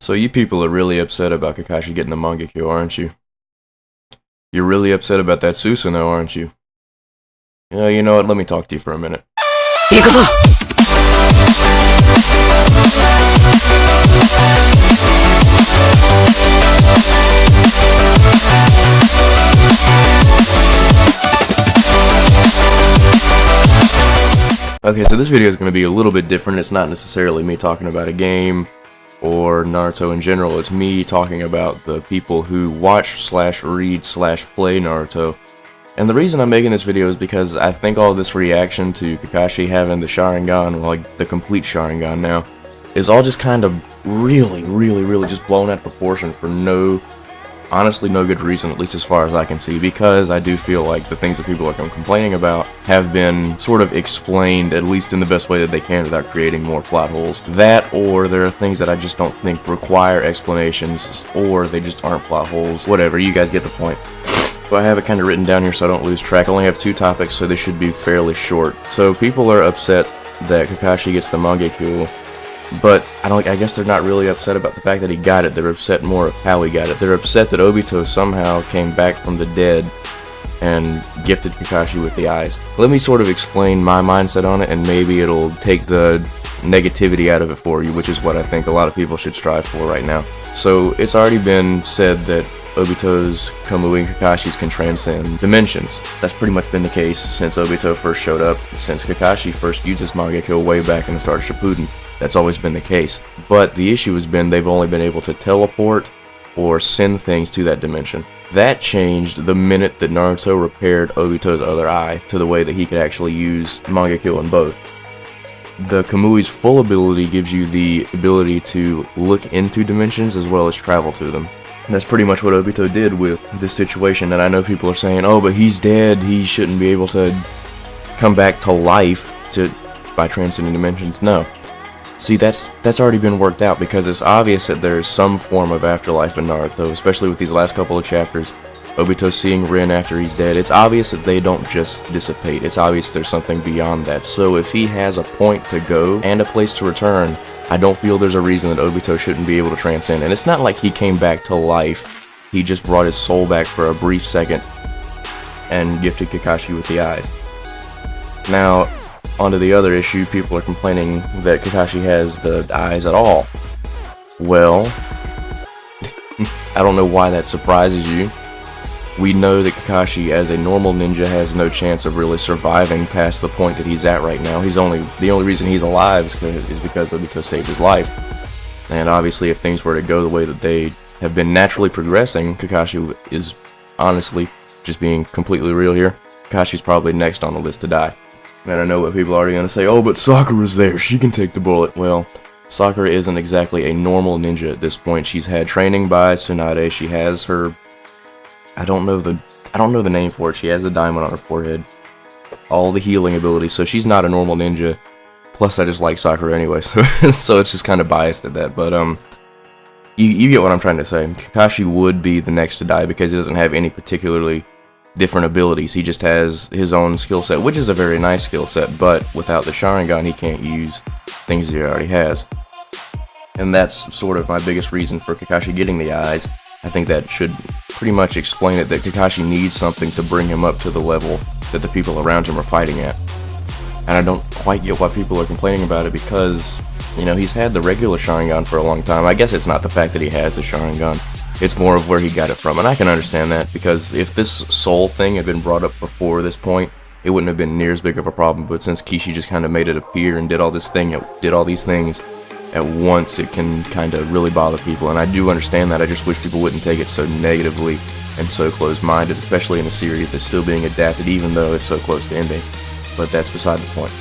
So you people are really upset about Kakashi getting the manga kill, aren't you? You're really upset about that Susanoo, aren't you? Yeah, you know what, let me talk to you for a minute. Okay, so this video is going to be a little bit different. It's not necessarily me talking about a game or Naruto in general. It's me talking about the people who watch / read / play Naruto. And the reason I'm making this video is because I think all this reaction to Kakashi having the Sharingan, or like the complete Sharingan now, is all just kind of really just blown out of proportion for honestly no good reason, at least as far as I can see, because I do feel like the things that people are complaining about have been sort of explained, at least in the best way that they can, without creating more plot holes. That, or there are things that I just don't think require explanations, or they just aren't plot holes. Whatever, you guys get the point. So I have it kind of written down here so I don't lose track. I only have 2 topics, so they should be fairly short. So people are upset that Kakashi gets the manga kill, but I guess they're not really upset about the fact that he got it. They're upset more of how he got it. They're upset that Obito somehow came back from the dead and gifted Kakashi with the eyes. Let me sort of explain my mindset on it, and maybe it'll take the negativity out of it for you, which is what I think a lot of people should strive for right now. So it's already been said that Obito's, Kamui, and Kakashi's can transcend dimensions. That's pretty much been the case since Obito first showed up, since Kakashi first used his manga kill way back in the start of Shippuden. That's always been the case. But the issue has been they've only been able to teleport or send things to that dimension. That changed the minute that Naruto repaired Obito's other eye to the way that he could actually use manga kill in both. The Kamui's full ability gives you the ability to look into dimensions as well as travel to them. And that's pretty much what Obito did with this situation, and I know people are saying, oh, but he's dead, he shouldn't be able to come back to life by transcending dimensions. No. See, that's already been worked out, because it's obvious that there's some form of afterlife in Naruto, especially with these last couple of chapters. Obito seeing Rin after he's dead. It's obvious that they don't just dissipate. It's obvious there's something beyond that. So if he has a point to go and a place to return, I don't feel there's a reason that Obito shouldn't be able to transcend. And it's not like he came back to life. He just brought his soul back for a brief second and gifted Kakashi with the eyes. Now, onto the other issue, people are complaining that Kakashi has the eyes at all. Well, I don't know why that surprises you. We know that Kakashi, as a normal ninja, has no chance of really surviving past the point that he's at right now. The only reason he's alive is because Obito saved his life. And obviously, if things were to go the way that they have been naturally progressing, Kakashi is, honestly, just being completely real here, Kakashi's probably next on the list to die. And I know what people are already going to say, oh, but Sakura's there, she can take the bullet. Well, Sakura isn't exactly a normal ninja at this point. She's had training by Tsunade. She has her, I don't know the name for it. She has a diamond on her forehead. All the healing abilities, so she's not a normal ninja. Plus, I just like Sakura anyway, so so it's just kind of biased at that. But you get what I'm trying to say. Kakashi would be the next to die because he doesn't have any particularly different abilities. He just has his own skill set, which is a very nice skill set. But without the Sharingan, he can't use things that he already has. And that's sort of my biggest reason for Kakashi getting the eyes. I think that should pretty much explain it, that Kakashi needs something to bring him up to the level that the people around him are fighting at. And I don't quite get why people are complaining about it, because, you know, he's had the regular Sharingan for a long time. I guess it's not the fact that he has the Sharingan, it's more of where he got it from. And I can understand that, because if this soul thing had been brought up before this point, it wouldn't have been near as big of a problem. But since Kishi just kind of made it appear and did all these things at once, it can kind of really bother people, and I do understand that. I just wish people wouldn't take it so negatively and so close-minded, especially in a series that's still being adapted, even though it's so close to ending. But that's beside the point.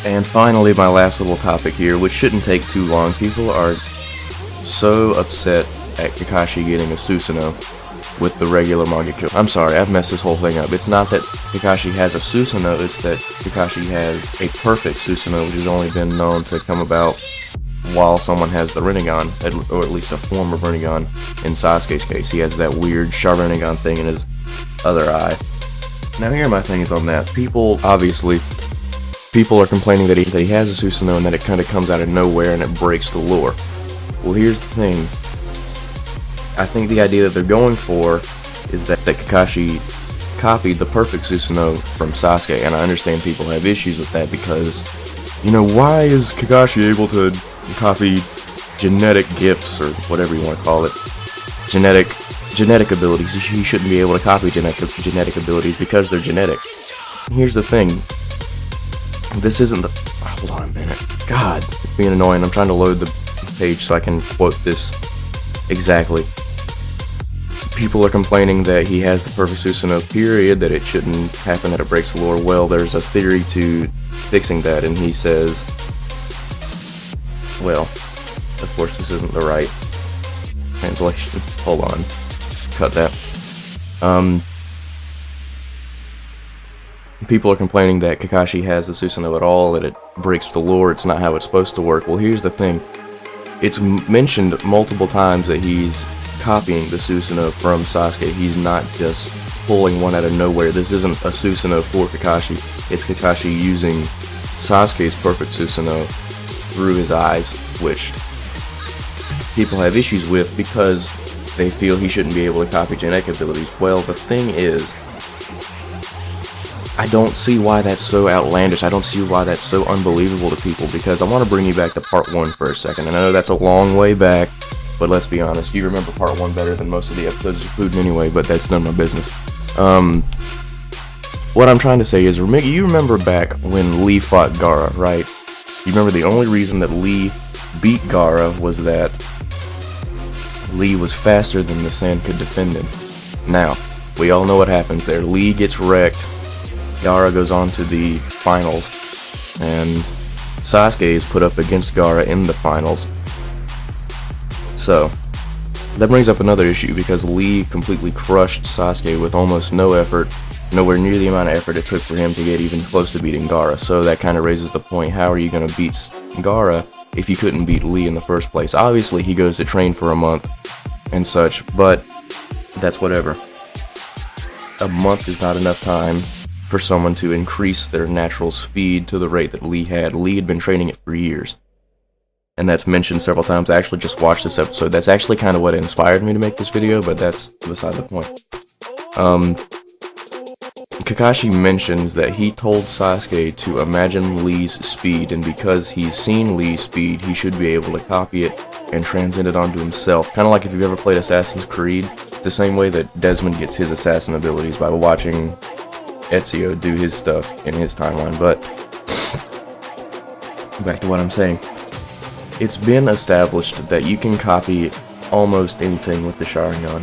And finally, my last little topic here, which shouldn't take too long. People are so upset at Kakashi getting a Susanoo with the regular manga kill. I'm sorry, I've messed this whole thing up. It's not that Kakashi has a Susanoo, it's that Kakashi has a perfect Susanoo, which has only been known to come about while someone has the Rinnegan, or at least a form of Rinnegan. In Sasuke's case, he has that weird Sharingan thing in his other eye. Now here are my things on that. People are complaining that he has a Susanoo and that it kind of comes out of nowhere and it breaks the lore. Well, here's the thing. I think the idea that they're going for is that Kakashi copied the perfect Susanoo from Sasuke, and I understand people have issues with that because, you know, why is Kakashi able to copy genetic gifts, or whatever you want to call it, genetic abilities? He shouldn't be able to copy genetic abilities because they're genetic. Here's the thing. This isn't the... hold on a minute. God, it's being annoying. I'm trying to load the page so I can quote this exactly. People are complaining that he has the perfect Susanoo, period, that it shouldn't happen, that it breaks the lore. Well, there's a theory to fixing that, and he says, well, of course this isn't the right translation. Hold on. Cut that. People are complaining that Kakashi has the Susanoo at all, that it breaks the lore, it's not how it's supposed to work. Well, here's the thing. It's mentioned multiple times that he's copying the Susanoo from Sasuke. He's not just pulling one out of nowhere. This isn't a Susanoo for Kakashi. It's Kakashi using Sasuke's perfect Susanoo through his eyes, which people have issues with because they feel he shouldn't be able to copy genetic abilities. Well, the thing is, I don't see why that's so outlandish. I don't see why that's so unbelievable to people, because I want to bring you back to part 1 for a second. And I know that's a long way back, but let's be honest, you remember part 1 better than most of the episodes of Food anyway, but that's none of my business. What I'm trying to say is, you remember back when Lee fought Gaara, right? You remember the only reason that Lee beat Gaara was that Lee was faster than the sand could defend him. Now, we all know what happens there. Lee gets wrecked, Gaara goes on to the finals, and Sasuke is put up against Gaara in the finals. So, that brings up another issue, because Lee completely crushed Sasuke with almost no effort, nowhere near the amount of effort it took for him to get even close to beating Gaara. So that kind of raises the point, how are you going to beat Gaara if you couldn't beat Lee in the first place? Obviously, he goes to train for a month and such, but that's whatever. A month is not enough time for someone to increase their natural speed to the rate that Lee had. Lee had been training it for years. And that's mentioned several times. I actually just watched this episode. That's actually kind of what inspired me to make this video, but that's beside the point. Kakashi mentions that he told Sasuke to imagine Lee's speed, and because he's seen Lee's speed, he should be able to copy it and transcend it onto himself. Kind of like if you've ever played Assassin's Creed, it's the same way that Desmond gets his assassin abilities, by watching Ezio do his stuff in his timeline. But back to what I'm saying. It's been established that you can copy almost anything with the Sharingan.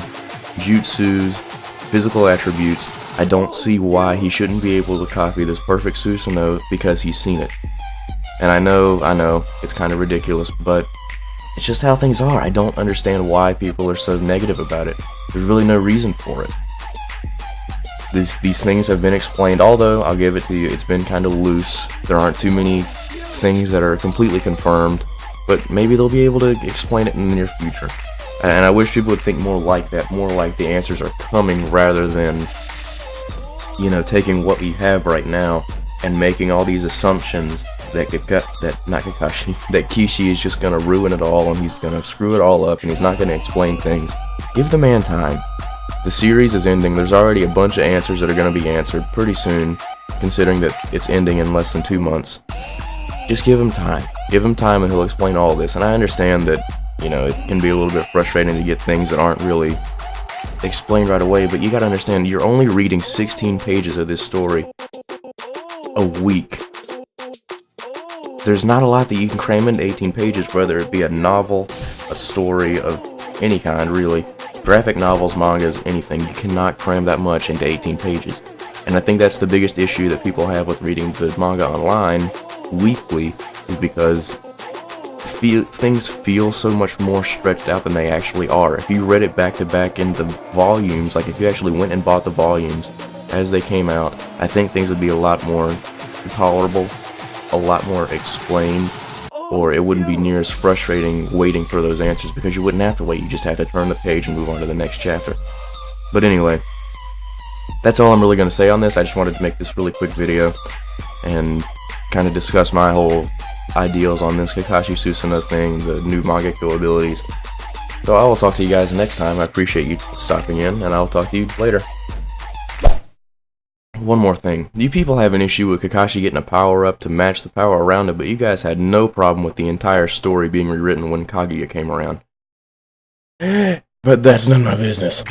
Jutsus, physical attributes. I don't see why he shouldn't be able to copy this perfect Susanoo because he's seen it. And I know, it's kind of ridiculous, but it's just how things are. I don't understand why people are so negative about it. There's really no reason for it. These things have been explained, although, I'll give it to you, it's been kind of loose. There aren't too many things that are completely confirmed, but maybe they'll be able to explain it in the near future. And I wish people would think more like that, more like the answers are coming rather than, you know, taking what we have right now and making all these assumptions that that Kishi is just gonna ruin it all and he's gonna screw it all up and he's not gonna explain things. Give the man time. The series is ending. There's already a bunch of answers that are gonna be answered pretty soon, considering that it's ending in less than 2 months. Just give him time. Give him time and he'll explain all this. And I understand that, you know, it can be a little bit frustrating to get things that aren't really explained right away, but you gotta understand, you're only reading 16 pages of this story a week. There's not a lot that you can cram into 18 pages, whether it be a novel, a story of any kind, really. Graphic novels, mangas, anything. You cannot cram that much into 18 pages. And I think that's the biggest issue that people have with reading the manga online weekly, is because things feel so much more stretched out than they actually are. If you read it back to back in the volumes, like if you actually went and bought the volumes as they came out, I think things would be a lot more tolerable, a lot more explained, or it wouldn't be near as frustrating waiting for those answers, because you wouldn't have to wait, you just have to turn the page and move on to the next chapter. But anyway, that's all I'm really going to say on this. I just wanted to make this really quick video and kind of discuss my whole ideals on this Kakashi Susanoo thing, the new Mangekyo abilities. So I will talk to you guys next time. I appreciate you stopping in, and I'll talk to you later. One more thing. You people have an issue with Kakashi getting a power-up to match the power around it, but you guys had no problem with the entire story being rewritten when Kaguya came around. But that's none of my business.